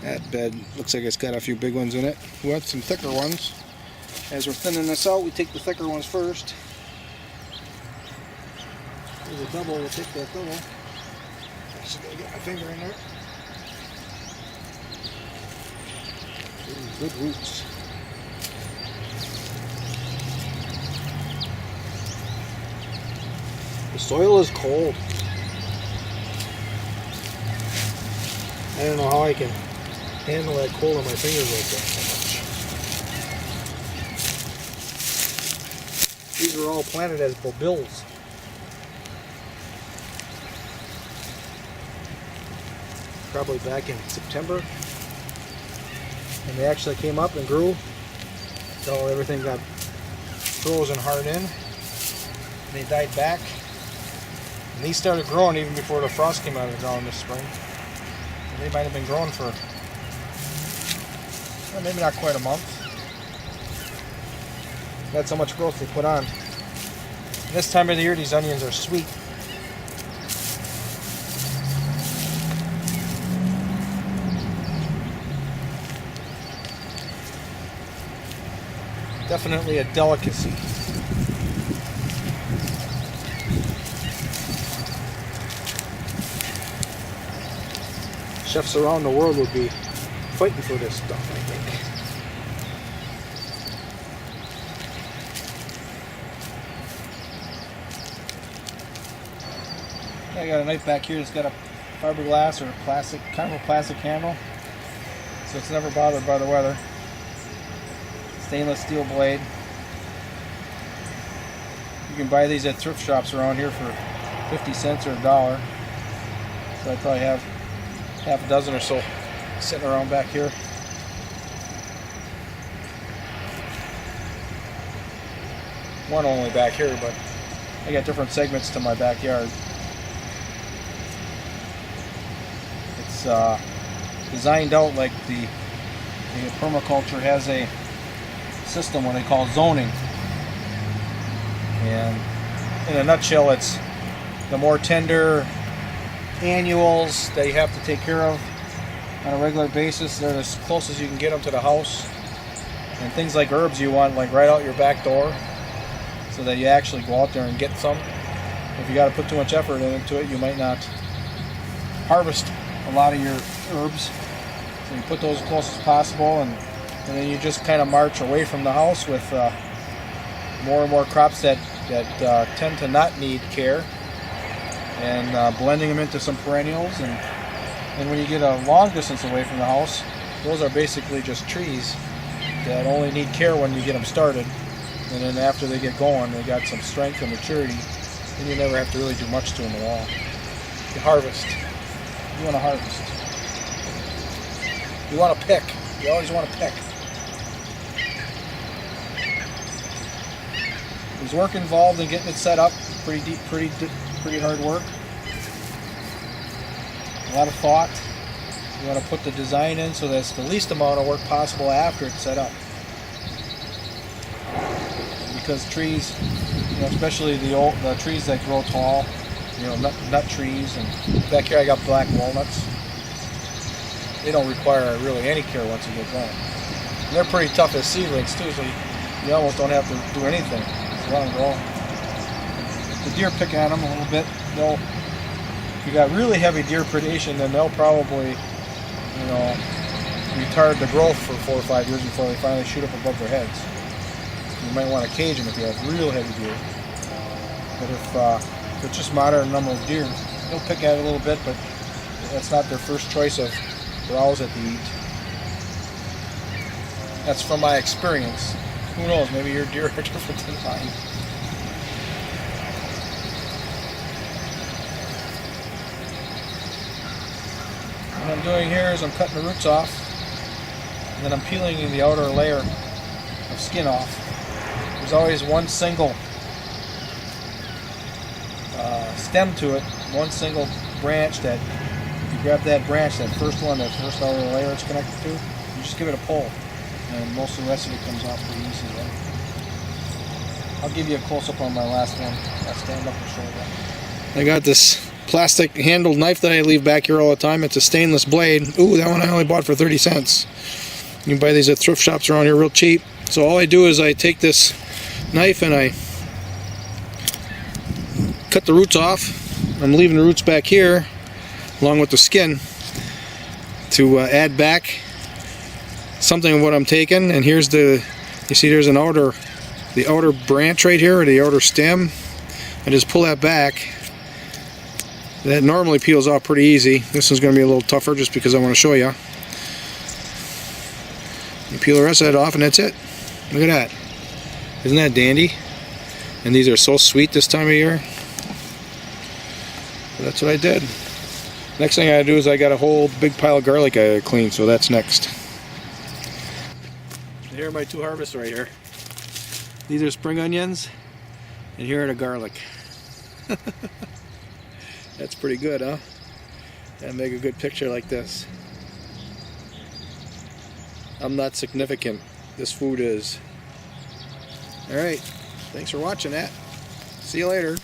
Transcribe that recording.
That bed looks like it's got a few big ones in it. We want some thicker ones. As we're thinning this out, we take the thicker ones first. There's a double, we'll take that double. I just gotta get my finger in there. Good roots. The soil is cold. I don't know how I can handle that cold on my fingers like that so much. These are all planted as bills. Probably back in September. And they actually came up and grew until everything got frozen hard in. And they died back. And these started growing even before the frost came out of the ground this spring. And they might have been growing for well, maybe not quite a month. That's how much growth they put on. And this time of the year, these onions are sweet. Definitely a delicacy. Chefs around the world would be fighting for this stuff, I think. I got a knife back here that's got a fiberglass or a plastic, kind of a plastic handle, so it's never bothered by the weather. Stainless steel blade. You can buy these at thrift shops around here for 50 cents or $1. So I probably have half a dozen or so sitting around back here. One only back here, but I got different segments to my backyard. It's designed out like the permaculture has a system what they call zoning, and in a nutshell, it's the more tender annuals that you have to take care of on a regular basis. They're as close as you can get them to the house, and things like herbs you want like right out your back door, so that you actually go out there and get some. If you got to put too much effort into it, you might not harvest a lot of your herbs. So you put those as close as possible, and then you just kind of march away from the house with more and more crops that tend to not need care, and blending them into some perennials. And when you get a long distance away from the house, those are basically just trees that only need care when you get them started. And then after they get going, they got some strength and maturity, and you never have to really do much to them at all. You harvest. You want to harvest. You want to pick. You always want to pick. There's work involved in getting it set up. Pretty deep, pretty hard work. A lot of thought. You want to put the design in so that's the least amount of work possible after it's set up. Because trees, especially the trees that grow tall, nut trees, and back here I got black walnuts. They don't require really any care once you get going. And they're pretty tough as seedlings too, so you almost don't have to do anything. Let them grow. The deer pick on them a little bit. If you got really heavy deer predation, then they'll probably, retard the growth for 4 or 5 years before they finally shoot up above their heads. You might want to cage them if you have real heavy deer. But if it's just moderate number of deer, they'll pick at it a little bit, but that's not their first choice of browse that they eat. That's from my experience. Who knows, maybe your deer are different than mine. What I'm doing here is I'm cutting the roots off, and then I'm peeling the outer layer of skin off. There's always one single stem to it, one single branch that you grab that branch, that first one, that first outer layer it's connected to, you just give it a pull, and most of the rest of it comes off pretty easily. I'll give you a close-up on my last one. I'll stand up and show you that. I got this plastic handled knife that I leave back here all the time. It's a stainless blade. Ooh, that one I only bought for 30 cents. You can buy these at thrift shops around here real cheap. So all I do is I take this knife and I cut the roots off. I'm leaving the roots back here along with the skin to add back something of what I'm taking. And here's the, you see there's the outer branch right here, or the outer stem. I just pull that back. That normally peels off pretty easy. This one's going to be a little tougher just because I want to show you. You peel the rest of that off and that's it. Look at that. Isn't that dandy? And these are so sweet this time of year. So that's what I did. Next thing I gotta do is I got a whole big pile of garlic I gotta clean, so that's next. Here are my two harvests right here. These are spring onions, and here are the garlic. That's pretty good, huh? And make a good picture like this. I'm not significant. This food is. Alright, thanks for watching that. See you later.